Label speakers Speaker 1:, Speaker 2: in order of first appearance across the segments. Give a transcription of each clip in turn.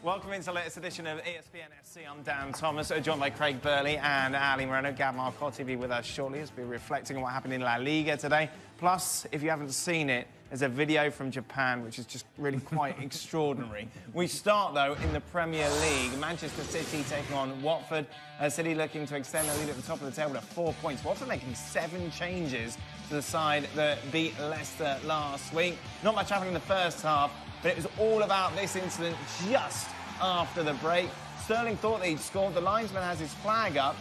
Speaker 1: Welcome into the latest edition of ESPN FC. I'm Dan Thomas, joined by Craig Burley and Ali Moreno. Gab Marcotti will be with us shortly as we're reflecting on what happened in La Liga today. Plus, if you haven't seen it, there's a video from Japan which is just really quite extraordinary. We start, though, in the Premier League. Manchester City taking on Watford. City looking to extend their lead at the top of the table to 4 points. Watford making 7 changes to the side that beat Leicester last week. Not much happened in the first half, but it was all about this incident just after the break. Sterling thought that he'd scored. The linesman has his flag up,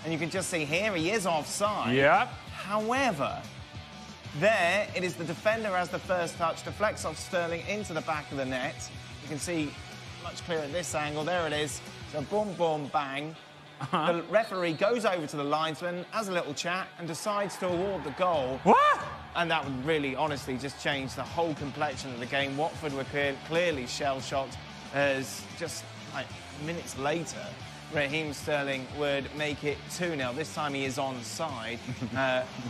Speaker 1: and you can just see here he is offside.
Speaker 2: Yep.
Speaker 1: However, there it is the defender has the first touch, deflects off Sterling into the back of the net. You can see much clearer at this angle. There it is. So boom, boom, bang. The referee goes over to the linesman, has a little chat, and decides to award the goal.
Speaker 2: What?
Speaker 1: And that would really, honestly, just change the whole complexion of the game. Watford were clearly shell-shocked as just like minutes later, Raheem Sterling would make it 2-0. This time he is onside.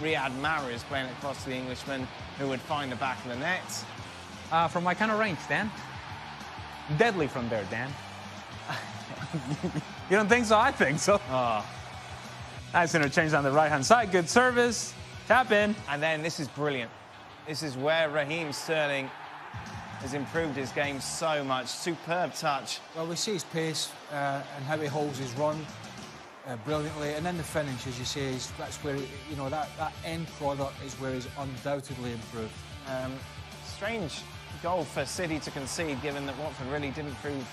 Speaker 1: Riyad Mahrez playing across to the Englishman, who would find the back of the net.
Speaker 2: From my kind of range, Dan. Deadly from there, Dan. You don't think so? I think so. Nice interchange on the right-hand side. Good service. Tap in.
Speaker 1: And then this is brilliant. This is where Raheem Sterling has improved his game so much. Superb touch.
Speaker 3: Well, we see his pace and how he holds his run brilliantly, and then the finish, as you say, that's where that end product is where he's undoubtedly improved.
Speaker 1: Strange goal for City to concede, given that Watford really didn't prove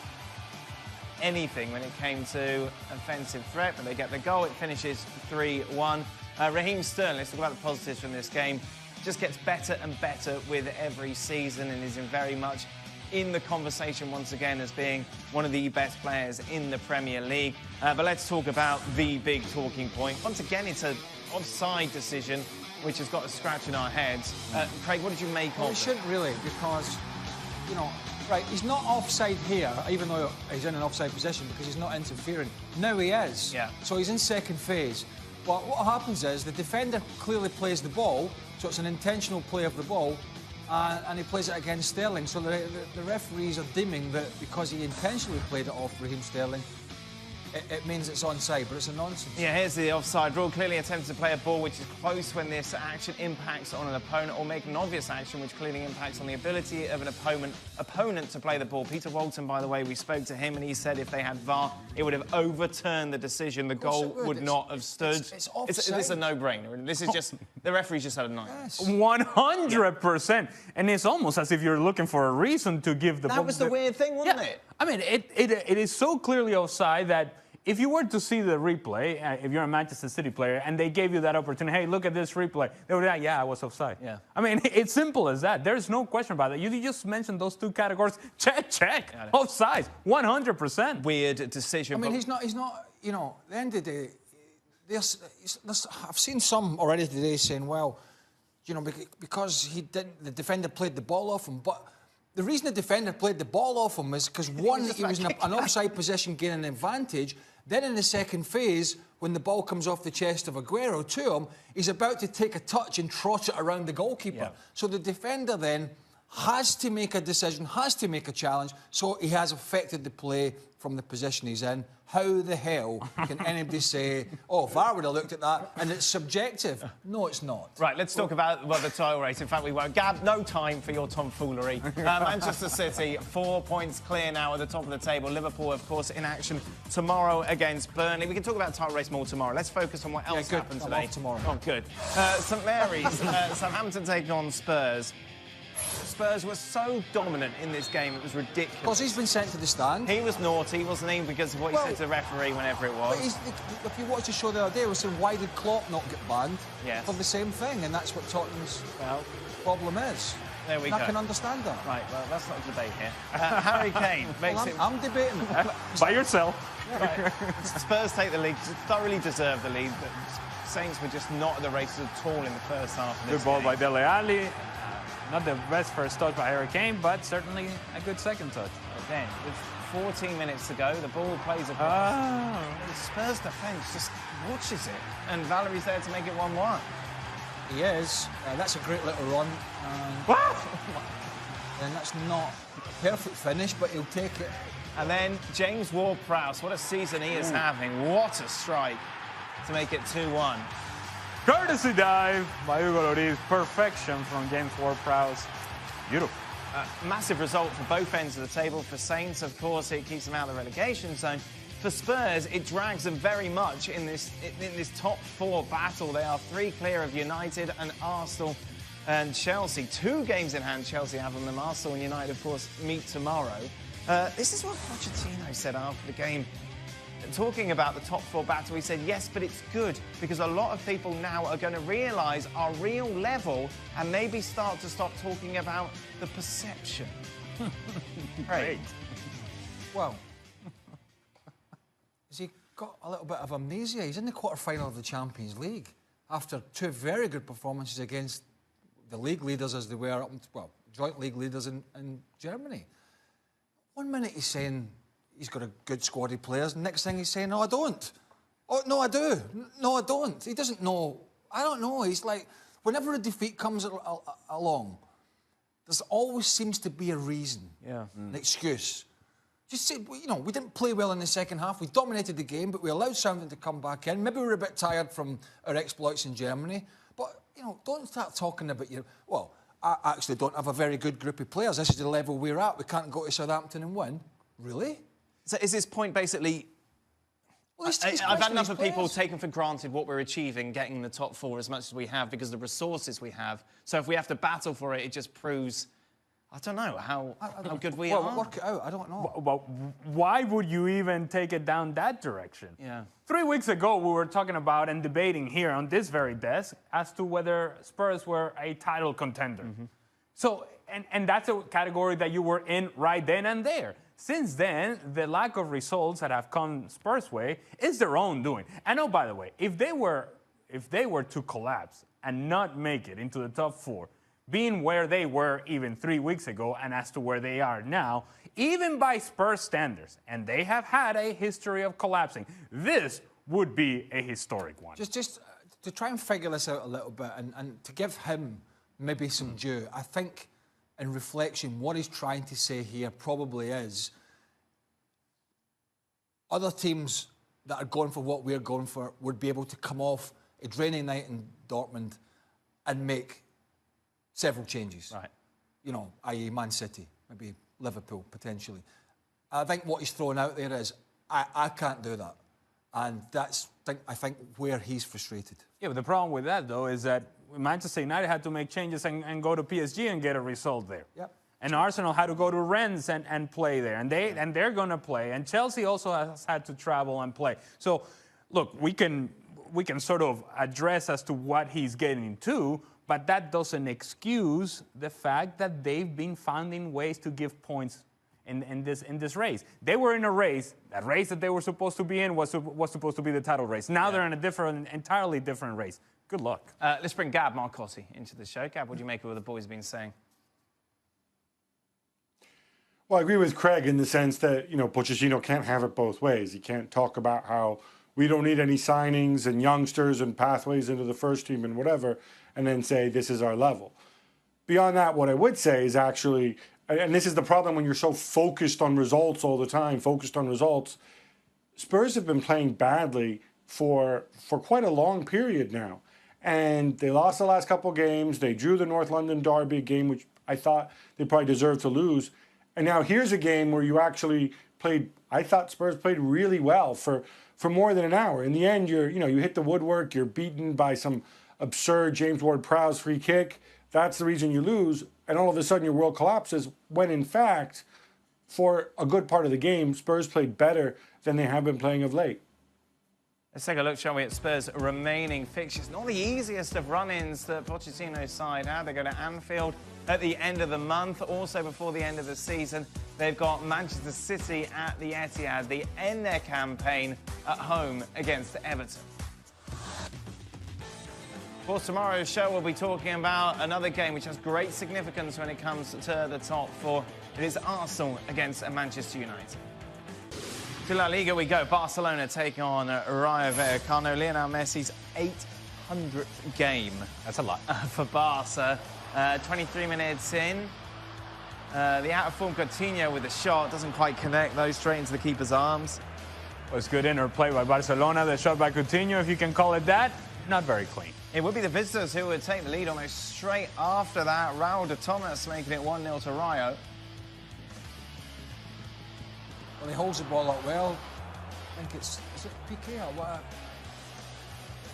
Speaker 1: anything when it came to offensive threat, but they get the goal. It finishes 3-1. Raheem Sterling, let's talk about the positives from this game, just gets better and better with every season and is very much in the conversation once again as being one of the best players in the Premier League. But let's talk about the big talking point. Once again, it's an offside decision which has got a scratch in our heads. Craig, what did you make of it?
Speaker 3: It shouldn't really, because, right, he's not offside here, even though he's in an offside position, because he's not interfering. Now he is.
Speaker 1: Yeah.
Speaker 3: So he's in second phase. But what happens is the defender clearly plays the ball, so it's an intentional play of the ball, and he plays it against Sterling. So the referees are deeming that because he intentionally played it off Raheem Sterling, it means it's onside, but it's a nonsense.
Speaker 1: Yeah, here's the offside rule. Clearly attempts to play a ball which is close when this action impacts on an opponent, or make an obvious action which clearly impacts on the ability of an opponent to play the ball. Peter Walton, by the way, we spoke to him and he said if they had VAR, it would have overturned the decision. The goal would not have stood.
Speaker 3: It's offside.
Speaker 1: It's a no-brainer. This is just, the referee's just had a night.
Speaker 3: Yes.
Speaker 2: 100%. And it's almost as if you're looking for a reason to give the ball.
Speaker 1: That was the weird thing, wasn't it?
Speaker 2: I mean, it is so clearly offside that if you were to see the replay, if you're a Manchester City player, and they gave you that opportunity, hey, look at this replay, they would be like, yeah, I was offside.
Speaker 1: Yeah.
Speaker 2: I mean, it's simple as that. There's no question about that. You just mentioned those two categories. Check. Offside. 100%.
Speaker 1: Weird decision.
Speaker 3: I mean, he's not, at the end of the day, I've seen some already today saying, well, because the defender played the ball off him, but the reason the defender played the ball off him is because, one, he was in an offside position gaining an advantage. Then in the second phase, when the ball comes off the chest of Aguero to him, he's about to take a touch and trot it around the goalkeeper. Yeah. So the defender then has to make a decision, has to make a challenge, so he has affected the play from the position he's in. How the hell can anybody say, oh, VAR would have looked at that, and it's subjective? No, it's not.
Speaker 1: Right, let's talk about the title race. In fact, we won't. Gab, no time for your tomfoolery. Manchester City, 4 points clear now at the top of the table. Liverpool, of course, in action tomorrow against Burnley. We can talk about title race more tomorrow. Let's focus on what else happened today.
Speaker 3: I'm off tomorrow.
Speaker 1: Oh, good. St Mary's, Southampton taking on Spurs. Spurs were so dominant in this game, it was ridiculous.
Speaker 3: Because he's been sent to the stand.
Speaker 1: He was naughty, wasn't he, because of what he said to the referee whenever it was.
Speaker 3: If you watched the show the other day, it was saying, why did Klopp not get banned
Speaker 1: yes.
Speaker 3: for the same thing? And that's what Tottenham's problem is.
Speaker 1: There we go.
Speaker 3: I can understand that.
Speaker 1: Right, well, that's not a debate here. Harry Kane makes it...
Speaker 3: I'm debating.
Speaker 2: By yourself.
Speaker 1: Right. Spurs take the lead, thoroughly deserve the lead, but Saints were just not at the races at all in the first half of this
Speaker 2: Good ball
Speaker 1: game.
Speaker 2: by Dele Alli. Not the best first touch by Harry Kane, but certainly a good second touch.
Speaker 1: Then, with 14 minutes to go, the ball plays across. The Spurs defence just watches it, and Valerie's there to make it 1-1.
Speaker 3: He is. That's a great little run. then that's not a perfect finish, but he'll take it.
Speaker 1: And then James Ward-Prowse, what a season he is having. What a strike to make it 2-1.
Speaker 2: Courtesy dive by Hugo Lloris. Perfection from James Ward-Prowse. Beautiful.
Speaker 1: Massive result for both ends of the table. For Saints, of course, it keeps them out of the relegation zone. For Spurs, it drags them very much in this top four battle. They are 3 clear of United and Arsenal and Chelsea. 2 games in hand Chelsea have on them. Arsenal and United, of course, meet tomorrow. This is what Pochettino said after the game. Talking about the top 4 battle, he said, yes, but it's good because a lot of people now are going to realise our real level and maybe start talking about the perception.
Speaker 2: Great.
Speaker 3: Well, has he got a little bit of amnesia? He's in the quarter-final of the Champions League after 2 very good performances against the league leaders as they were, joint league leaders in Germany. One minute he's saying he's got a good squad of players. Next thing he's saying, no, I don't. Oh, no, I do. No, I don't. He doesn't know. I don't know. He's like, whenever a defeat comes along, there's always seems to be a reason, an excuse. Just say, we didn't play well in the second half. We dominated the game, but we allowed Southampton to come back in. Maybe we were a bit tired from our exploits in Germany. But, don't start talking about I actually don't have a very good group of players. This is the level we're at. We can't go to Southampton and win. Really?
Speaker 1: So is this point basically... Well, I've had enough of people taking for granted what we're achieving, getting the top 4 as much as we have because of the resources we have. So if we have to battle for it, it just proves, I don't know, how good we are.
Speaker 3: Well, work it out. I don't know.
Speaker 2: Well, why would you even take it down that direction?
Speaker 1: Yeah.
Speaker 2: 3 weeks ago, we were talking about and debating here on this very desk as to whether Spurs were a title contender. So, and that's a category that you were in right then and there. Since then, the lack of results that have come Spurs' way is their own doing. And oh, by the way, if they were to collapse and not make it into the top 4, being where they were even 3 weeks ago and as to where they are now, even by Spurs standards, and they have had a history of collapsing, this would be a historic one.
Speaker 3: Just to try and figure this out a little bit and to give him maybe some due, I think in reflection, what he's trying to say here probably is other teams that are going for what we're going for would be able to come off a draining night in Dortmund and make several changes.
Speaker 2: Right.
Speaker 3: I.e. Man City, maybe Liverpool, potentially. I think what he's throwing out there is, I can't do that. And that's, I think, where he's frustrated.
Speaker 2: Yeah, but the problem with that, though, is that Manchester United had to make changes and go to PSG and get a result there.
Speaker 3: Yep.
Speaker 2: And Arsenal had to go to Rennes and play there. And they're going to play. And Chelsea also has had to travel and play. So, look, we can sort of address as to what he's getting to, but that doesn't excuse the fact that they've been finding ways to give points in this race. They were in a race. That race that they were supposed to be in was supposed to be the title race. Now they're in a entirely different race. Good luck.
Speaker 1: Let's bring Gab Marcotti into the show. Gab, what do you make of what the boys have been saying?
Speaker 4: Well, I agree with Craig in the sense that, Pochettino can't have it both ways. He can't talk about how we don't need any signings and youngsters and pathways into the first team and whatever, and then say this is our level. Beyond that, what I would say is actually, and this is the problem when you're so focused on results all the time, Spurs have been playing badly for quite a long period now. And they lost the last couple of games. They drew the North London Derby game, which I thought they probably deserved to lose. And now here's a game where you actually played, I thought Spurs played really well for more than an hour. In the end, you hit the woodwork, you're beaten by some absurd James Ward-Prowse free kick. That's the reason you lose. And all of a sudden your world collapses when, in fact, for a good part of the game, Spurs played better than they have been playing of late.
Speaker 1: Let's take a look, shall we, at Spurs' remaining fixtures. Not the easiest of run-ins that Pochettino's side had. They go to Anfield at the end of the month. Also, before the end of the season, they've got Manchester City at the Etihad. They end their campaign at home against Everton. For tomorrow's show, we'll be talking about another game which has great significance when it comes to the top 4. It is Arsenal against Manchester United. To La Liga we go. Barcelona take on Rayo Vallecano. Lionel Messi's 800th game.
Speaker 2: That's a lot.
Speaker 1: For Barca. 23 minutes in. The out-of-form Coutinho with a shot doesn't quite connect, though, straight into the keeper's arms.
Speaker 2: Was good interplay by Barcelona. The shot by Coutinho, if you can call it that, not very clean.
Speaker 1: It would be the visitors who would take the lead almost straight after that. Raul de Thomas making it 1-0 to Rayo.
Speaker 3: Well, he holds the ball up well. I think is it Piqué or what?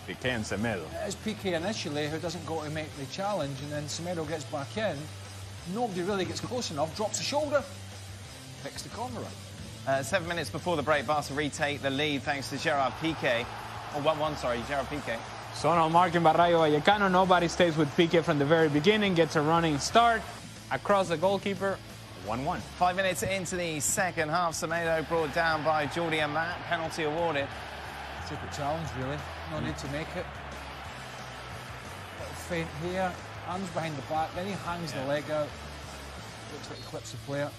Speaker 2: Piqué and Semedo.
Speaker 3: It's Piqué initially who doesn't go to make the challenge, and then Semedo gets back in. Nobody really gets close enough, drops the shoulder, picks the corner up.
Speaker 1: 7 minutes before the break, Barca retake the lead thanks to Gerard Piqué. Oh, 1-1, sorry, Gerard Piqué.
Speaker 2: Zonal marking by Rayo Vallecano. Nobody stays with Piqué from the very beginning. Gets a running start across the goalkeeper. 1-1.
Speaker 1: 5 minutes into the second half, Semedo brought down by Jordi Amat. Penalty awarded.
Speaker 3: Secret challenge, really. No need to make it. Little feint here, arms behind the back, then he hangs the leg out. Looks like he clips the player.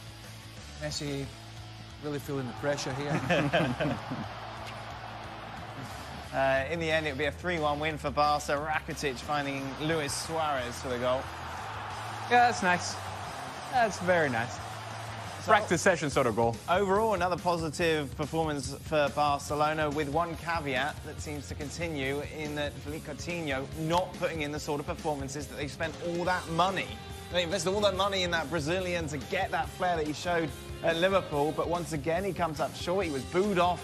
Speaker 3: Messi really feeling the pressure here.
Speaker 1: In the end, it would be a 3-1 win for Barca. Rakitic finding Luis Suarez for the goal.
Speaker 2: Yeah, that's nice. That's very nice. Practice session sort of goal.
Speaker 1: Overall, another positive performance for Barcelona, with one caveat that seems to continue in that Philippe Coutinho not putting in the sort of performances that they spent all that money. They invested all that money in that Brazilian to get that flair that he showed at Liverpool, but once again he comes up short. He was booed off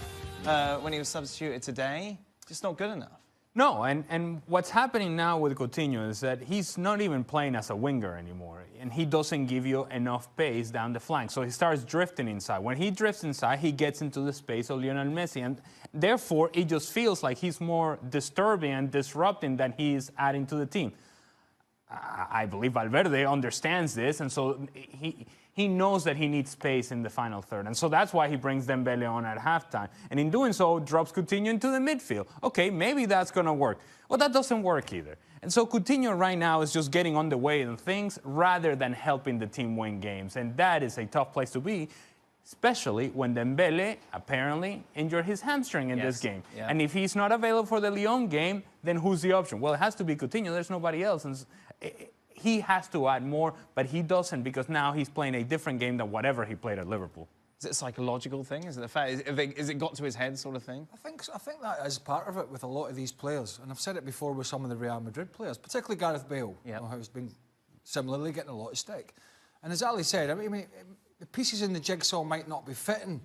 Speaker 1: when he was substituted today. Just not good enough.
Speaker 2: No, and what's happening now with Coutinho is that he's not even playing as a winger anymore, and he doesn't give you enough pace down the flank, so he starts drifting inside. When he drifts inside, he gets into the space of Lionel Messi, and therefore it just feels like he's more disturbing and disrupting than he's adding to the team. I believe Valverde understands this, and so he knows that he needs space in the final third. And so that's why he brings Dembele on at halftime. And in doing so, drops Coutinho into the midfield. Okay, maybe that's going to work. Well, that doesn't work either. And so Coutinho right now is just getting on the way in things rather than helping the team win games. And that is a tough place to be, especially when Dembele apparently injured his hamstring in this game.
Speaker 1: Yeah.
Speaker 2: And if he's not available for the Lyon game, then who's the option? Well, it has to be Coutinho. There's nobody else. And he has to add more, but he doesn't, because now he's playing a different game than whatever he played at Liverpool.
Speaker 1: Is it a psychological thing? Is it the fact? Is it got to his head, sort of thing?
Speaker 3: I think that is part of it with a lot of these players, and I've said it before with some of the Real Madrid players, particularly Gareth Bale,
Speaker 1: Yep.
Speaker 3: who's been similarly getting a lot of stick. And as Ali said, I mean, the pieces in the jigsaw might not be fitting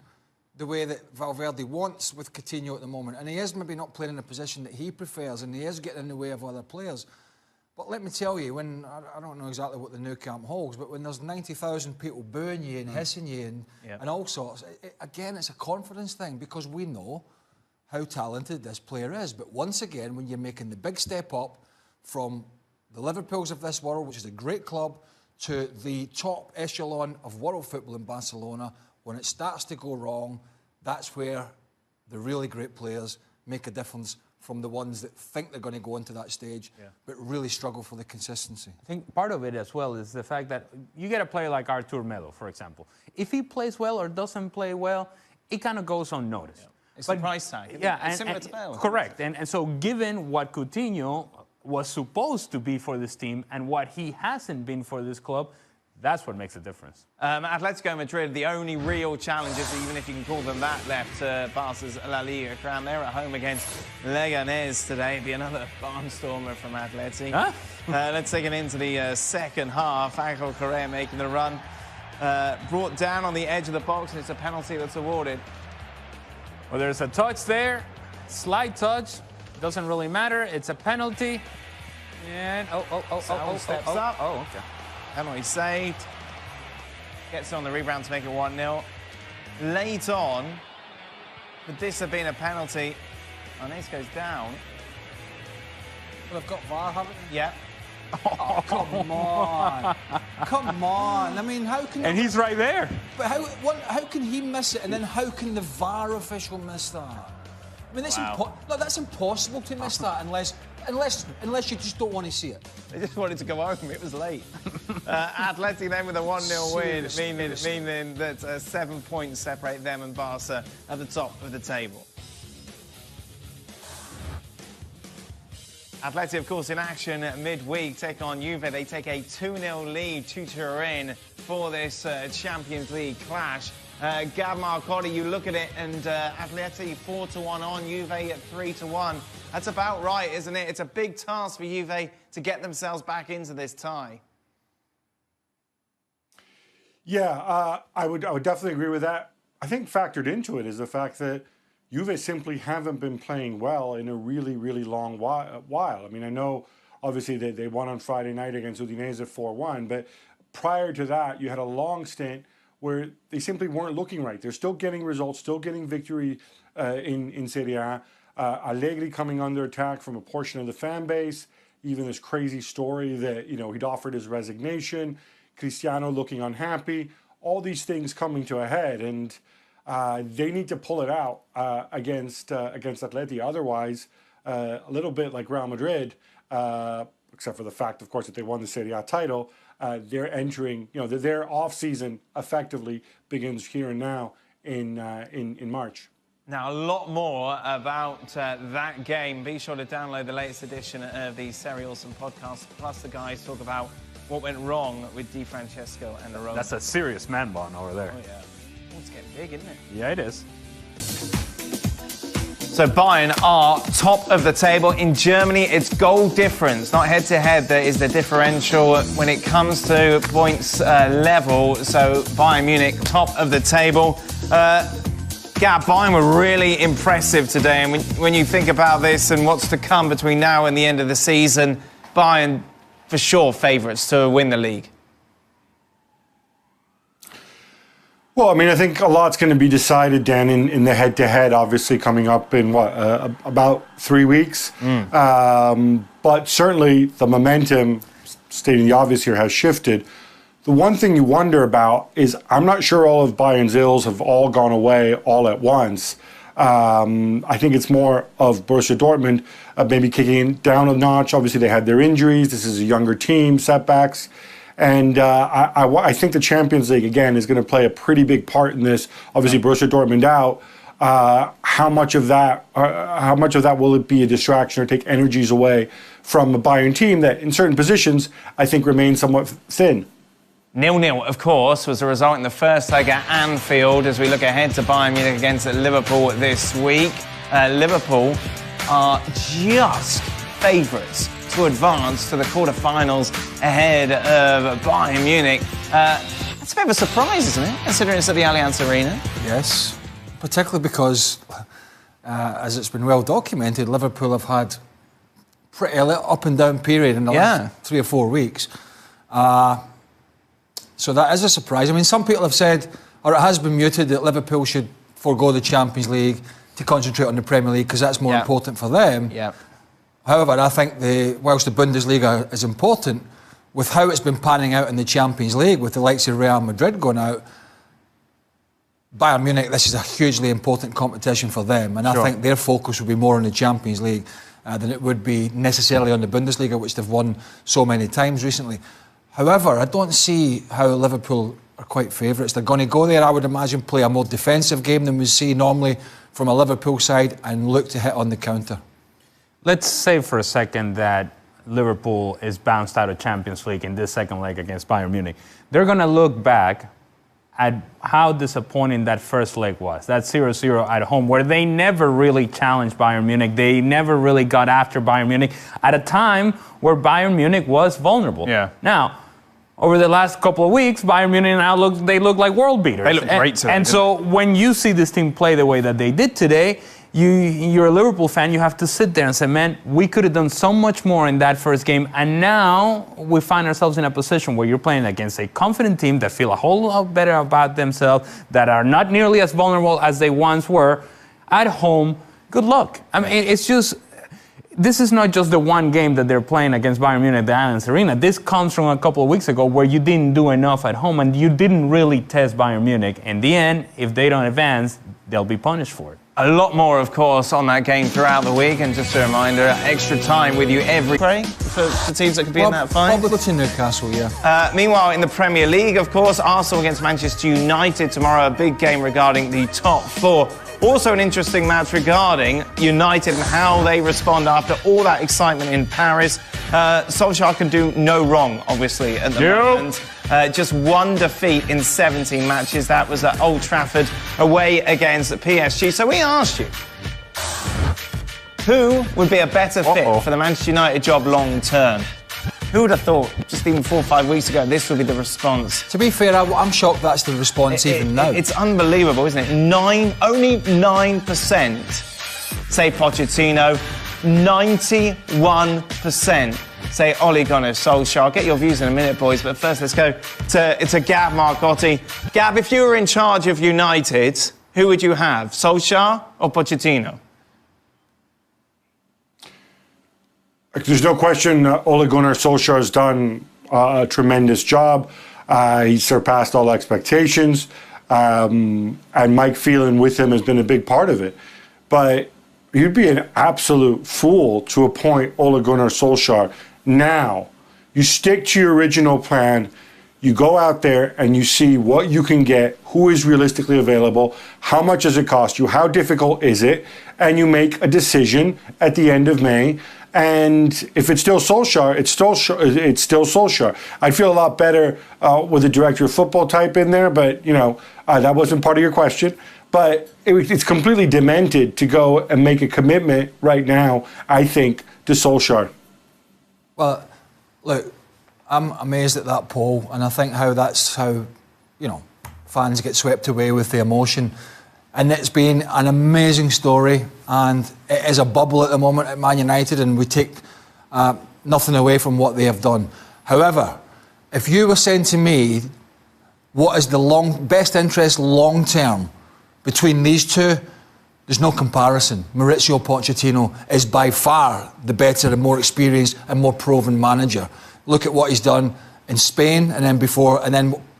Speaker 3: the way that Valverde wants with Coutinho at the moment, and he is maybe not playing in a position that he prefers, and he is getting in the way of other players. But let me tell you, when I don't know exactly what the new camp holds, but when there's 90,000 people booing you and hissing you and all sorts, again, it's a confidence thing, because we know how talented this player is. But once again, when you're making the big step up from the Liverpools of this world, which is a great club, to the top echelon of world football in Barcelona, when it starts to go wrong, that's where the really great players make a difference from the ones that think they're going to go into that stage, but really struggle for the consistency.
Speaker 2: I think part of it as well is the fact that you get a player like Artur Melo, for example. If he plays well or doesn't play well, it kind of goes unnoticed.
Speaker 1: Yeah. It's the price tag. It's similar to Bale.
Speaker 2: Correct. And so given what Coutinho was supposed to be for this team and what he hasn't been for this club, that's what makes a difference.
Speaker 1: Atletico Madrid, the only real challengers, even if you can call them that, left Barca's La Liga crown. They're at home against Leganés today. It'd be another barnstormer from Atleti.
Speaker 2: Huh?
Speaker 1: Let's take it into the second half. Angel Correa making the run. Brought down on the edge of the box, and it's a penalty that's awarded.
Speaker 2: Well, there's a touch there, slight touch. Doesn't really matter. It's a penalty. And
Speaker 1: Steps up.
Speaker 2: Oh, okay.
Speaker 1: Penalty saved. Gets on the rebound to make it 1-0. Late on, could this have been a penalty? Arnaiz goes down.
Speaker 3: Well, they've got VAR, haven't they?
Speaker 1: Yeah.
Speaker 3: Oh, come on. Come on. I mean, how can...
Speaker 2: And he's right there.
Speaker 3: But how can he miss it, and then how can the VAR official miss that? I mean, that's impossible to miss that unless you just don't want to see it.
Speaker 1: They just wanted to go home. It was late. Atleti then with a 1-0 win, meaning that 7 points separate them and Barca at the top of the table. Atleti, of course, in action midweek, take on Juve. They take a 2-0 lead to Turin for this Champions League clash. Gab Marcotti, you look at it, and Atleti 4-1 on, Juve at 3-1. That's about right, isn't it? It's a big task for Juve to get themselves back into this tie.
Speaker 4: Yeah, I would definitely agree with that. I think factored into it is the fact that Juve simply haven't been playing well in a really, really long while. I mean, I know, obviously, they won on Friday night against Udinese 4-1, but prior to that, you had a long stint where they simply weren't looking right. They're still getting results, still getting victory in Serie A. Allegri coming under attack from a portion of the fan base. Even this crazy story that, you know, he'd offered his resignation. Cristiano looking unhappy. All these things coming to a head, and they need to pull it out against Atleti. Otherwise, a little bit like Real Madrid, except for the fact, of course, that they won the Serie A title, they're entering, you know, their off-season effectively begins here and now in March.
Speaker 1: Now, a lot more about that game. Be sure to download the latest edition of the Serie Awesome podcast. Plus, the guys talk about what went wrong with Di Francesco and the Roma.
Speaker 2: That's a serious man bun over there.
Speaker 1: Oh, yeah. Oh, it's getting big, isn't it?
Speaker 2: Yeah, it is.
Speaker 1: So Bayern are top of the table. In Germany, it's goal difference, not head-to-head, that is the differential when it comes to points level. So Bayern Munich, top of the table. Gab, Bayern were really impressive today. And when you think about this and what's to come between now and the end of the season, Bayern, for sure, favourites to win the league.
Speaker 4: Well, I mean, I think a lot's going to be decided, Dan, in the head-to-head, obviously coming up in, about 3 weeks. But certainly the momentum, stating the obvious here, has shifted. The one thing you wonder about is I'm not sure all of Bayern's ills have all gone away all at once. I think it's more of Borussia Dortmund maybe kicking down a notch. Obviously, they had their injuries. This is a younger team, setbacks. And I think the Champions League, again, is going to play a pretty big part in this. Obviously, Borussia Dortmund out. How much of that will it be a distraction or take energies away from a Bayern team that, in certain positions, I think remains somewhat thin?
Speaker 1: 0-0, of course, was the result in the first leg at Anfield as we look ahead to Bayern Munich against Liverpool this week. Liverpool are just favourites to advance to the quarter-finals ahead of Bayern Munich. That's a bit of a surprise, isn't it, considering it's at the Allianz Arena?
Speaker 3: Yes, particularly because, as it's been well documented, Liverpool have had pretty up and down period in the last 3 or 4 weeks. So that is a surprise. I mean, some people have said, or it has been muted, that Liverpool should forego the Champions League to concentrate on the Premier League because that's more important for them. However, I think whilst the Bundesliga is important, with how it's been panning out in the Champions League, with the likes of Real Madrid going out, Bayern Munich, this is a hugely important competition for them, and I think their focus will be more on the Champions League than it would be necessarily on the Bundesliga, which they've won so many times recently. However, I don't see how Liverpool are quite favourites. They're going to go there, I would imagine, play a more defensive game than we see normally from a Liverpool side and look to hit on the counter.
Speaker 2: Let's say for a second that Liverpool is bounced out of Champions League in this second leg against Bayern Munich. They're going to look back at how disappointing that first leg was, that 0-0 at home, where they never really challenged Bayern Munich. They never really got after Bayern Munich at a time where Bayern Munich was vulnerable. Now, over the last couple of weeks, Bayern Munich now look like world beaters.
Speaker 1: They look great today.
Speaker 2: And so when you see this team play the way that they did today, you're a Liverpool fan, you have to sit there and say, man, we could have done so much more in that first game. And now we find ourselves in a position where you're playing against a confident team that feel a whole lot better about themselves, that are not nearly as vulnerable as they once were at home. Good luck. I mean, it's just, this is not just the one game that they're playing against Bayern Munich at the Allianz Arena. This comes from a couple of weeks ago where you didn't do enough at home and you didn't really test Bayern Munich. In the end, if they don't advance, they'll be punished for it.
Speaker 1: A lot more, of course, on that game throughout the week. And just a reminder, extra time with you every day for teams that could be in that fight.
Speaker 3: Probably to Newcastle,
Speaker 1: Meanwhile, in the Premier League, of course, Arsenal against Manchester United tomorrow. A big game regarding the top four. Also an interesting match regarding United and how they respond after all that excitement in Paris. Solskjaer can do no wrong, obviously, at the moment. Just one defeat in 17 matches. That was at Old Trafford away against PSG. So we asked you, who would be a better fit for the Manchester United job long term? Who would have thought, just even 4 or 5 weeks ago, this would be the response?
Speaker 3: To be fair, I'm shocked that's the response even now.
Speaker 1: It's unbelievable, isn't it? Only 9% say Pochettino, 91% say Ole Gunnar Solskjaer. I'll get your views in a minute, boys, but first let's go to Gab Marcotti. Gab, if you were in charge of United, who would you have, Solskjaer or Pochettino?
Speaker 4: There's no question Ole Gunnar Solskjaer has done a tremendous job. He surpassed all expectations. And Mike Phelan with him has been a big part of it. But you'd be an absolute fool to appoint Ole Gunnar Solskjaer now. You stick to your original plan. You go out there and you see what you can get, who is realistically available, how much does it cost you, how difficult is it, and you make a decision at the end of May. And if it's still Solskjaer, it's still Solskjaer. I'd feel a lot better with a director of football type in there, but, that wasn't part of your question. But it's completely demented to go and make a commitment right now, I think, to Solskjaer.
Speaker 3: Well, look, I'm amazed at that poll, and I think that's how, fans get swept away with the emotion. And it's been an amazing story, and it is a bubble at the moment at Man United, and we take nothing away from what they have done. However, if you were saying to me, what is the best interest long-term between these two, there's no comparison. Mauricio Pochettino is by far the better and more experienced and more proven manager. Look at what he's done in Spain and then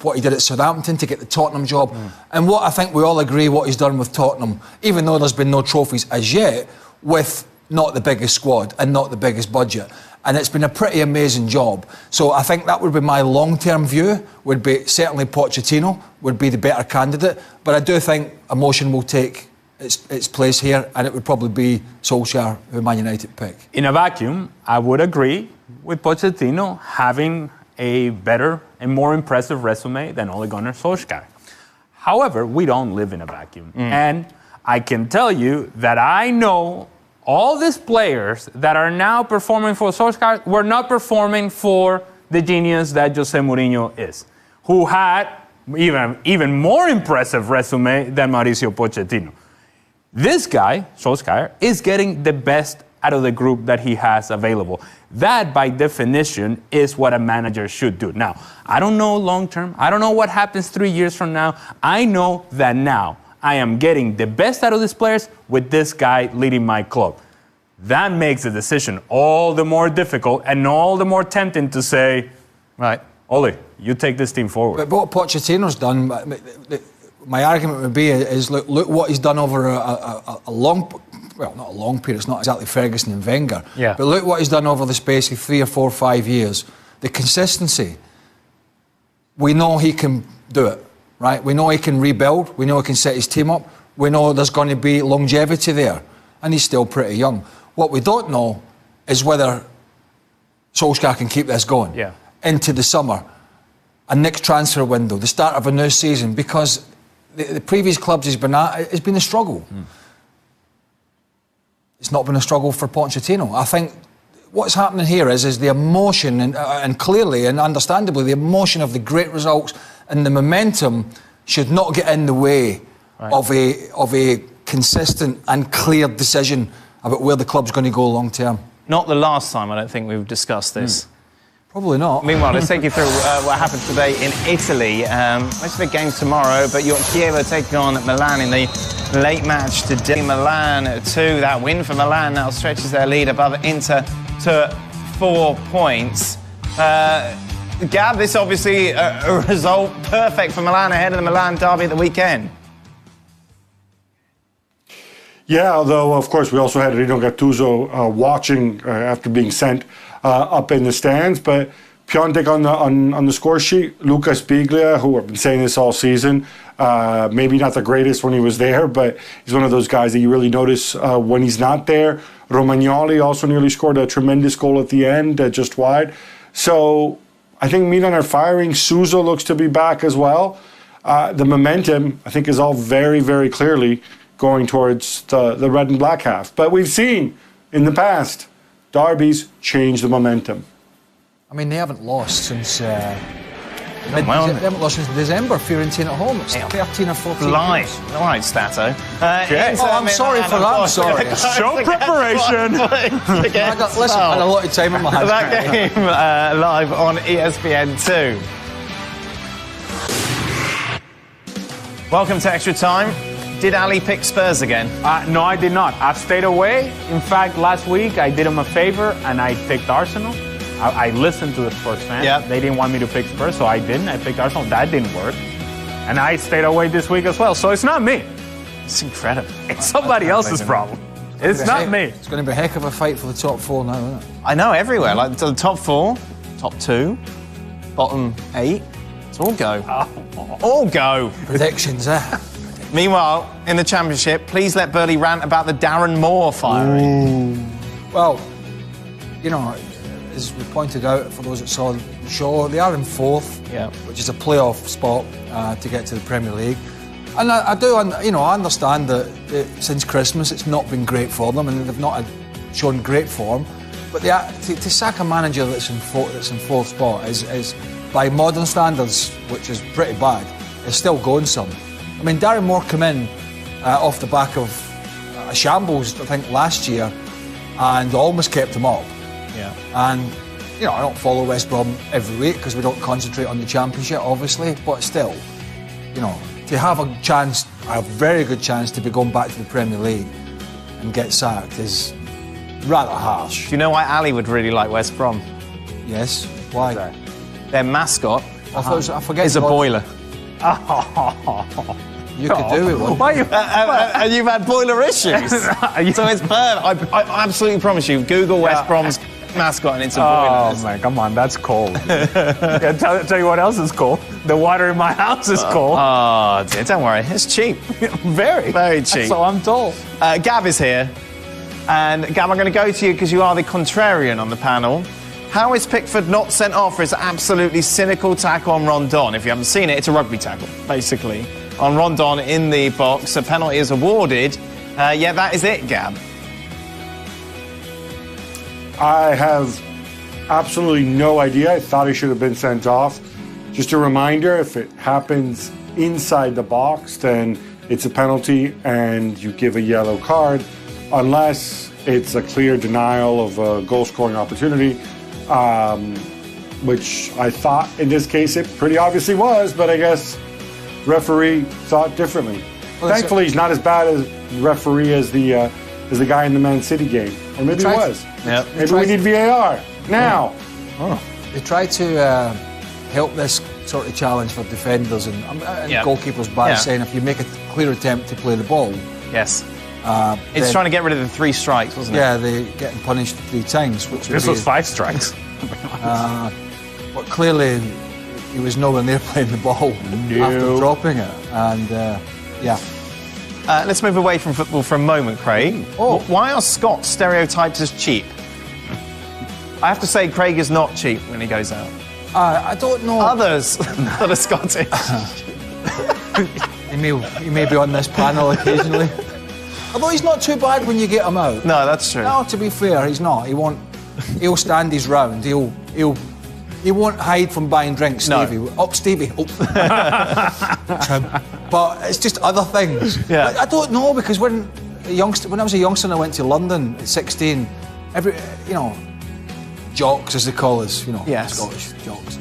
Speaker 3: what he did at Southampton to get the Tottenham job. And what I think we all agree what he's done with Tottenham, even though there's been no trophies as yet, with not the biggest squad and not the biggest budget. And it's been a pretty amazing job. So I think that would be my long-term view, would be certainly Pochettino would be the better candidate. But I do think emotion will take its place here, and it would probably be Solskjaer who Man United pick.
Speaker 2: In a vacuum, I would agree with Pochettino having a better and more impressive resume than Ole Gunnar Solskjaer. However, we don't live in a vacuum. And I can tell you that I know all these players that are now performing for Solskjaer were not performing for the genius that Jose Mourinho is, who had even more impressive resume than Mauricio Pochettino. This guy, Solskjaer, is getting the best out of the group that he has available. That, by definition, is what a manager should do. Now, I don't know long-term. I don't know what happens 3 years from now. I know that now I am getting the best out of these players with this guy leading my club. That makes the decision all the more difficult and all the more tempting to say, right, Ole, you take this team forward.
Speaker 3: But what Pochettino's done, my argument would be is look what he's done over a long, well, not a long period, it's not exactly Ferguson and Wenger, but look what he's done over the space of 3 or 4 or 5 years. The consistency, we know he can do it, right? We know he can rebuild, we know he can set his team up, we know there's going to be longevity there, and he's still pretty young. What we don't know is whether Solskjaer can keep this going into the summer, a next transfer window, the start of a new season, because the previous clubs he's been at, it's been a struggle. It's not been a struggle for Pochettino. I think what's happening here is the emotion, and clearly and understandably, the emotion of the great results and the momentum should not get in the way of a consistent and clear decision about where the club's going to go long term.
Speaker 1: Not the last time, I don't think we've discussed this.
Speaker 3: Probably not.
Speaker 1: Meanwhile, let's take you through what happened today in Italy. Most of the games tomorrow, but you've got Chievo taking on Milan in the late match today. Milan 2, that win for Milan now stretches their lead above Inter to 4 points. Gab, this obviously a result perfect for Milan ahead of the Milan derby at the weekend.
Speaker 4: Yeah, although, of course, we also had Rino Gattuso watching after being sent up in the stands. But Piontek on the score sheet, Lucas Biglia, who I've been saying this all season, maybe not the greatest when he was there, but he's one of those guys that you really notice when he's not there. Romagnoli also nearly scored a tremendous goal at the end, just wide. So I think Milan are firing. Sousa looks to be back as well. The momentum, I think, is all very, very clearly going towards the red and black half. But we've seen in the past, derbies change the momentum.
Speaker 3: I mean, they haven't lost since they haven't lost since December. Fiorentina at home. It's 13 or 14
Speaker 1: Live. All right, Stato.
Speaker 3: I'm sorry for that. I'm sorry.
Speaker 2: Show preparation.
Speaker 3: I had a lot of time in my hands.
Speaker 1: That game live on ESPN 2. Welcome to Extra Time. Did Ali pick Spurs again?
Speaker 2: No, I did not. I've stayed away. In fact, last week I did him a favor and I picked Arsenal. I listened to the Spurs fans.
Speaker 1: Yep.
Speaker 2: They didn't want me to pick Spurs, so I didn't. I picked Arsenal. That didn't work. And I stayed away this week as well. So it's not me.
Speaker 1: It's incredible.
Speaker 2: It's somebody else's problem. It's not me.
Speaker 3: It's going to be a heck of a fight for the top 4 now, isn't it?
Speaker 1: I know, everywhere. Like the top 4, top 2, bottom 8. It's all go. All go.
Speaker 3: Predictions, eh?
Speaker 1: Meanwhile, in the Championship, please let Burley rant about the Darren Moore firing.
Speaker 3: Well, you know, as we pointed out, for those that saw the show, they are in 4th, which is a playoff spot to get to the Premier League. And I understand that since Christmas it's not been great for them, and they've not shown great form. But to sack a manager that's in 4th spot is, by modern standards, which is pretty bad, is still going some. I mean, Darren Moore came in off the back of a shambles, I think, last year, and almost kept him up.
Speaker 1: Yeah.
Speaker 3: And, you know, I don't follow West Brom every week because we don't concentrate on the Championship, obviously, but still, you know, to have a very good chance to be going back to the Premier League and get sacked is rather harsh.
Speaker 1: Do you know why Ali would really like West Brom?
Speaker 3: Yes. Why?
Speaker 1: Their mascot
Speaker 3: I forget
Speaker 1: is a boiler.
Speaker 3: You could do it, wouldn't you?
Speaker 1: And you've had boiler issues. So it's perfect. I absolutely promise you, Google West Brom's mascot and it's a boiler.
Speaker 2: Oh, man, come on, that's cold. Tell you what else is cold. The water in my house is cold.
Speaker 1: Oh, dear, don't worry. It's cheap.
Speaker 2: Very.
Speaker 1: Very cheap.
Speaker 2: So I'm told.
Speaker 1: Gab is here. And Gab, I'm going to go to you because you are the contrarian on the panel. How is Pickford not sent off for his absolutely cynical tackle on Rondon? If you haven't seen it, it's a rugby tackle, basically. On Rondon in the box, a penalty is awarded. Yeah, that is it, Gab.
Speaker 4: I have absolutely no idea. I thought he should have been sent off. Just a reminder, if it happens inside the box, then it's a penalty and you give a yellow card, unless it's a clear denial of a goal-scoring opportunity, which I thought in this case it pretty obviously was, but I guess referee thought differently. Well, thankfully, he's not as bad as referee as the guy in the Man City game, or maybe he was.
Speaker 1: Yep.
Speaker 4: Maybe we need VAR now.
Speaker 3: Oh. They try to help this sort of challenge for defenders and goalkeepers by saying if you make a clear attempt to play the ball.
Speaker 1: Yes. It's trying to get rid of the 3 strikes, wasn't it?
Speaker 3: Yeah, they're getting punished 3 times.
Speaker 2: This was 5 strikes.
Speaker 3: But clearly, he was nowhere near playing the ball after dropping it. And, yeah.
Speaker 1: Let's move away from football for a moment, Craig. Why are Scots stereotyped as cheap? I have to say, Craig is not cheap when he goes out.
Speaker 3: I don't know.
Speaker 1: Others that are Scottish.
Speaker 3: He may be on this panel occasionally. Although he's not too bad when you get him out.
Speaker 1: No, that's true.
Speaker 3: No, to be fair, he's not. He'll stand his round. He won't hide from buying drinks, Stevie.
Speaker 1: No.
Speaker 3: Up, Stevie. But it's just other things.
Speaker 1: Yeah.
Speaker 3: I don't know, because when I was a youngster and I went to London at 16, jocks, as they call us, Scottish jocks,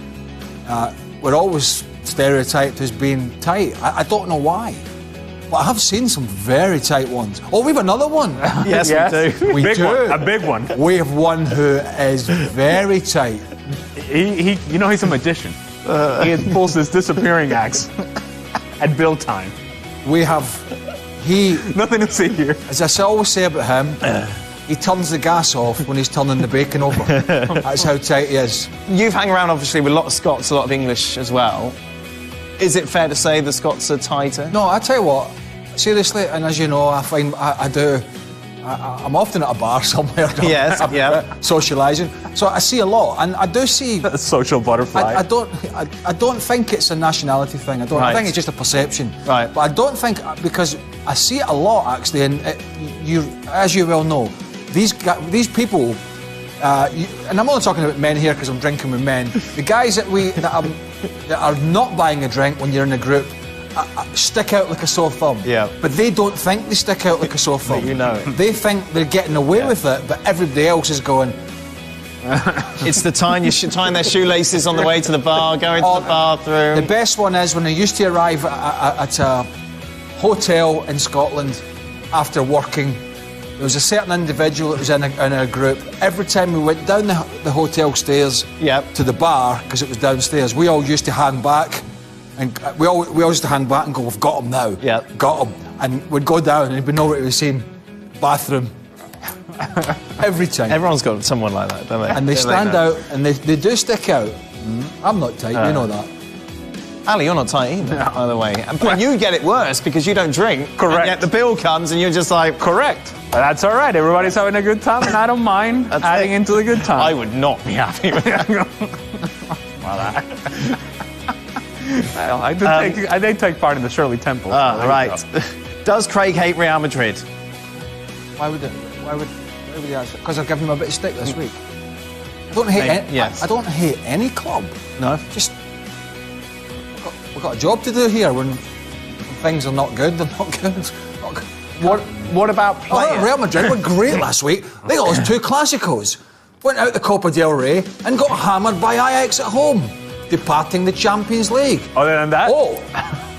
Speaker 3: we're always stereotyped as being tight. I don't know why. But I have seen some very tight ones. Oh, we have another one.
Speaker 1: Yes, we do.
Speaker 3: We do.
Speaker 2: A big one.
Speaker 3: We have one who is very tight.
Speaker 2: He's a magician. He pulls his disappearing acts at build time.
Speaker 3: We have...
Speaker 2: Nothing to see here.
Speaker 3: As I always say about him, he turns the gas off when he's turning the bacon over. That's how tight he is.
Speaker 1: You've hung around, obviously, with a lot of Scots, a lot of English as well. Is it fair to say the Scots are tighter?
Speaker 3: No, I tell you what, seriously, and as you know, I find I do. I'm often at a bar somewhere.
Speaker 1: Yes, yeah.
Speaker 3: Socialising. So I see a lot, and I do see...
Speaker 2: A social butterfly.
Speaker 3: I don't think it's a nationality thing. I think it's just a perception.
Speaker 1: Right.
Speaker 3: But I don't think... Because I see it a lot, actually, and as you well know, these people... and I'm only talking about men here because I'm drinking with men. The guys that are not buying a drink when you're in a group stick out like a sore thumb.
Speaker 1: Yeah.
Speaker 3: But they don't think they stick out like a sore thumb.
Speaker 1: You know it.
Speaker 3: They think they're getting away with it, but everybody else is going...
Speaker 1: It's the time you're tying their shoelaces on the way to the bar, going to the bathroom.
Speaker 3: The best one is when I used to arrive at a hotel in Scotland after working. There was a certain individual that was in a group. Every time we went down the hotel stairs to the bar, because it was downstairs, we all used to hang back. And we all used to hang back and go, we've got him now.
Speaker 1: Yep.
Speaker 3: Got him. And we'd go down and we'd know what he was saying. Bathroom. Every time.
Speaker 1: Everyone's got someone like that, don't they?
Speaker 3: And they stand out and they do stick out. I'm not tight, you know that.
Speaker 1: Ali, you're not tight either, by the way. But you get it worse because you don't drink.
Speaker 2: Correct.
Speaker 1: And yet the bill comes and you're just like...
Speaker 2: Correct. But that's all right. Everybody's having a good time, and I don't mind adding into the good time.
Speaker 1: I would not be happy with that.
Speaker 2: Well, I did take part in the Shirley Temple.
Speaker 1: Right. Does Craig hate Real Madrid?
Speaker 3: Why would he ask? Because I've given him a bit of stick this week. I don't hate
Speaker 1: yes.
Speaker 3: I don't hate any club.
Speaker 1: No.
Speaker 3: Just we've got a job to do here. When things are not good, they're not good. Not good.
Speaker 1: What about players?
Speaker 3: Real Madrid were great last week. They got those 2 Clásicos. Went out the Copa del Rey and got hammered by Ajax at home, departing the Champions League.
Speaker 2: Other than that?
Speaker 3: Oh,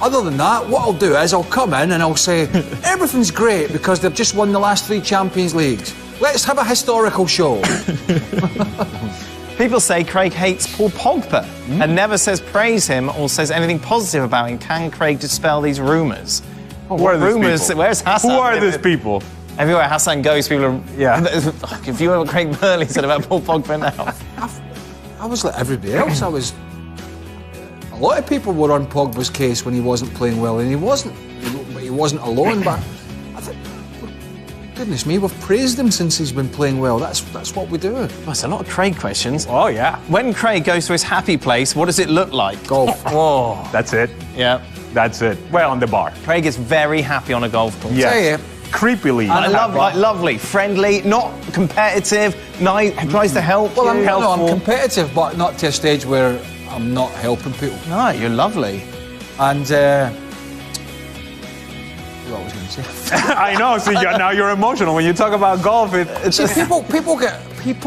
Speaker 3: other than that, what I'll do is I'll come in and I'll say, everything's great because they've just won the last 3 Champions Leagues. Let's have a historical show.
Speaker 1: People say Craig hates Paul Pogba and never says praise him or says anything positive about him. Can Craig dispel these rumours?
Speaker 2: Who are these
Speaker 1: rumours?
Speaker 2: people?
Speaker 1: Where's Hassan?
Speaker 2: Who are these people?
Speaker 1: Everywhere Hassan goes, people are...
Speaker 2: Yeah.
Speaker 1: If you heard what Craig Burley said about Paul Pogba now...
Speaker 3: I was like everybody else. A lot of people were on Pogba's case when he wasn't playing well, and he wasn't alone. But I think, goodness me, we've praised him since he's been playing well. That's what we do.
Speaker 1: That's a lot of Craig questions.
Speaker 2: Oh yeah.
Speaker 1: When Craig goes to his happy place, what does it look like?
Speaker 3: Golf.
Speaker 1: Oh,
Speaker 2: That's it.
Speaker 1: yeah.
Speaker 2: That's it. Well, on the bar.
Speaker 1: Craig is very happy on a golf course.
Speaker 2: Yes.
Speaker 3: Yeah.
Speaker 2: Creepily.
Speaker 1: Lovely, friendly, not competitive, nice, tries to help.
Speaker 3: Well,
Speaker 1: you.
Speaker 3: I'm competitive, but not to a stage where I'm not helping people.
Speaker 1: No, you're lovely.
Speaker 3: And what was I going to say?
Speaker 2: I know. See, now you're emotional when you talk about golf.
Speaker 3: It's just people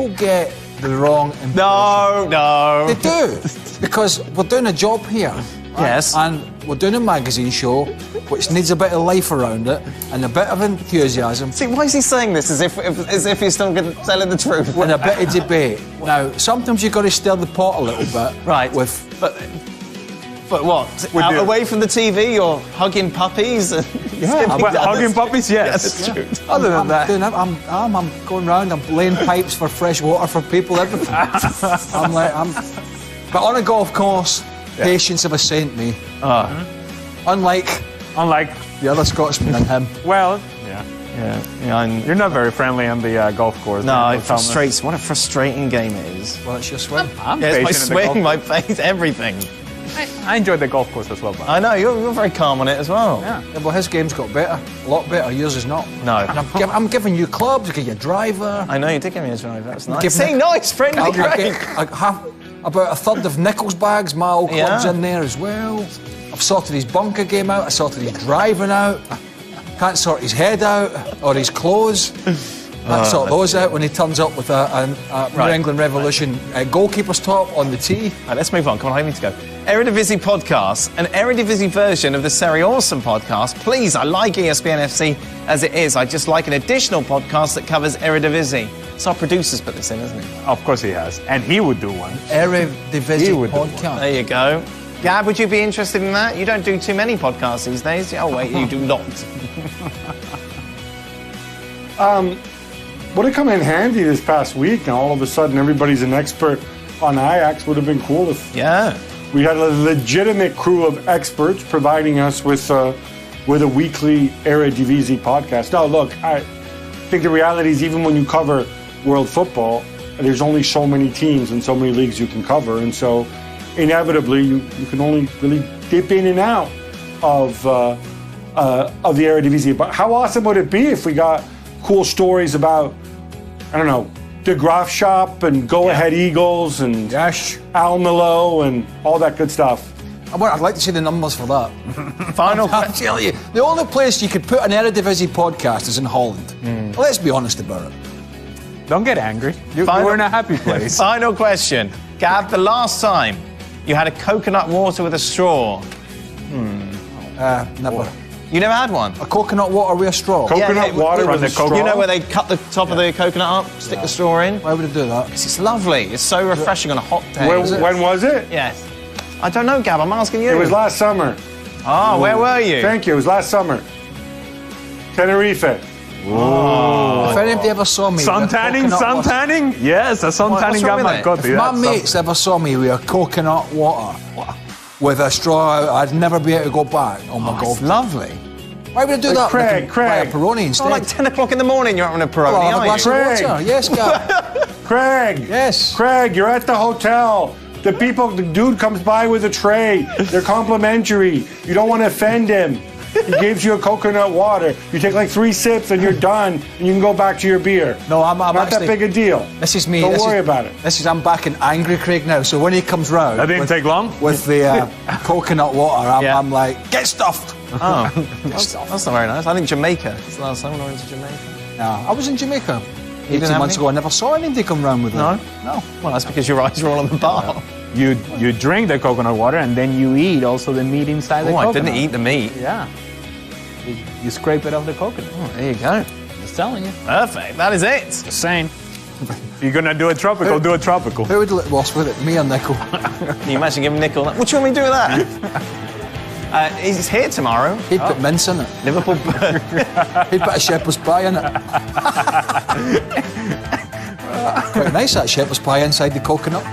Speaker 3: get the wrong impression.
Speaker 1: No.
Speaker 3: They do, because we're doing a job here.
Speaker 1: Yes.
Speaker 3: And we're doing a magazine show which needs a bit of life around it and a bit of enthusiasm.
Speaker 1: See, why is he saying this as if he's still telling the truth?
Speaker 3: And a bit of debate. Now, sometimes you've got to stir the pot a little bit.
Speaker 1: Right. But what? Away from the TV, you're hugging puppies?
Speaker 2: Hugging puppies, yes.
Speaker 1: That's true.
Speaker 2: Other than that...
Speaker 3: I'm going round, I'm laying pipes for fresh water for people, everything. But on a golf course, patience of a saint, me. Unlike the other Scotsman and him.
Speaker 2: Well,
Speaker 1: Yeah,
Speaker 2: you're not very friendly on the golf course.
Speaker 1: No, it frustrates. What a frustrating game it is.
Speaker 3: Well, it's your swing.
Speaker 2: I'm
Speaker 1: Yeah, it's my
Speaker 2: patient in the
Speaker 1: swing, my
Speaker 2: golf.
Speaker 1: face, everything.
Speaker 2: I enjoyed the golf course as well. But
Speaker 1: I know, you're very calm on it as well.
Speaker 2: yeah.
Speaker 3: Yeah, well, his game's got better. A lot better. Yours is not.
Speaker 1: No.
Speaker 3: And I'm giving you clubs, I give you a driver.
Speaker 1: I know, you did give me a drive. That's nice.
Speaker 3: Give
Speaker 1: See,
Speaker 3: me-
Speaker 1: nice, friendly
Speaker 3: I
Speaker 1: Craig.
Speaker 3: get about a third of Nichols' bags, my old clubs
Speaker 1: Yeah.
Speaker 3: in there as well. I've sorted his bunker game out. I sorted his driving out. Can't sort his head out or his clothes. Can't sort those out when he turns up with a New England Revolution goalkeeper's top on the tee.
Speaker 1: Right, let's move on. Come on, I need to go. Eredivisie podcast, an Eredivisie version of the Serie Awesome podcast. Please, I like ESPN FC as it is. I just like an additional podcast that covers Eredivisie. It's our producer's put this in, isn't he?
Speaker 2: Of course he has. And he would do one.
Speaker 3: Eredivisie
Speaker 2: would do
Speaker 3: podcast.
Speaker 1: There you go. Gab, would you be interested in that? You don't do too many podcasts these days. Oh, wait, you do not.
Speaker 4: would have come in handy this past week. Now all of a sudden everybody's an expert on Ajax. Would have been cool if we had a legitimate crew of experts providing us with a weekly Eredivisie podcast. Now look, I think the reality is even when you cover world football, there's only so many teams and so many leagues you can cover, and so inevitably you can only really dip in and out of the Eredivisie. But how awesome would it be if we got cool stories about, I don't know, De Graafschap and Go Ahead Eagles and Almelo and all that good stuff?
Speaker 3: I'd like to see the numbers for that.
Speaker 1: Final
Speaker 3: I'll tell you, the only place you could put an Eredivisie podcast is in Holland. Let's be honest about it.
Speaker 2: Don't get angry. We're in a happy place.
Speaker 1: Final question. Gav, the last time you had a coconut water with a straw.
Speaker 3: Never.
Speaker 1: You never had one?
Speaker 3: A coconut water with a straw?
Speaker 4: Coconut water with a straw?
Speaker 1: You know where they cut the top of the coconut up, stick the straw in?
Speaker 3: Why would it do that?
Speaker 1: It's lovely. It's so refreshing on a hot day.
Speaker 4: When was it?
Speaker 1: Yes. I don't know, Gab. I'm asking you.
Speaker 4: It was last summer.
Speaker 1: Oh, where were you?
Speaker 4: Thank you. It was last summer. Tenerife.
Speaker 3: If anybody ever saw me...
Speaker 2: Suntanning? Yes, a suntanning got my coffee.
Speaker 3: If my mates ever saw me with a coconut water with a straw, I'd never be able to go back on my golf.
Speaker 1: It's lovely.
Speaker 3: Why would I do that?
Speaker 4: Craig.
Speaker 3: Buy a Peroni instead.
Speaker 1: Oh, like 10 o'clock in the morning you're having a Peroni,
Speaker 3: Well, I'll have a
Speaker 1: aren't
Speaker 3: glass
Speaker 1: you?
Speaker 3: of water. Yes, Gav.
Speaker 4: Craig.
Speaker 3: Yes.
Speaker 4: Craig, you're at the hotel. The dude comes by with a tray. They're complimentary. You don't want to offend him. He gives you a coconut water. You take like 3 sips and you're done, and you can go back to your beer.
Speaker 3: No, I'm
Speaker 4: not
Speaker 3: actually,
Speaker 4: that big a deal.
Speaker 3: This is me.
Speaker 4: Don't worry about it.
Speaker 3: I'm back in angry Craig now. So when he comes round,
Speaker 2: That didn't take long.
Speaker 3: with the coconut water, I'm like, get stuffed.
Speaker 1: Oh, that's not very nice. I think Jamaica. That's the last time when I went to Jamaica.
Speaker 3: No, I was in Jamaica 18
Speaker 1: have
Speaker 3: months
Speaker 1: any?
Speaker 3: ago. I never saw anybody come round with it.
Speaker 1: No? Well, that's because your eyes were all on the bar.
Speaker 2: You drink the coconut water and then you eat also the meat inside the
Speaker 1: Oh,
Speaker 2: coconut.
Speaker 1: I didn't eat the meat.
Speaker 2: Yeah. You scrape it off the coconut.
Speaker 1: Oh, there you go.
Speaker 2: Just telling you.
Speaker 1: Perfect. That is it.
Speaker 2: Just saying. If you're gonna do it tropical, do it tropical.
Speaker 3: Who would look worse with it, me or Nickel?
Speaker 1: Can you imagine giving Nickel that? What do you want me to do with that? He's here tomorrow.
Speaker 3: He'd put mince in it.
Speaker 1: Liverpool.
Speaker 3: He'd put a shepherd's pie in it. Quite nice, that shepherd's pie inside the coconut.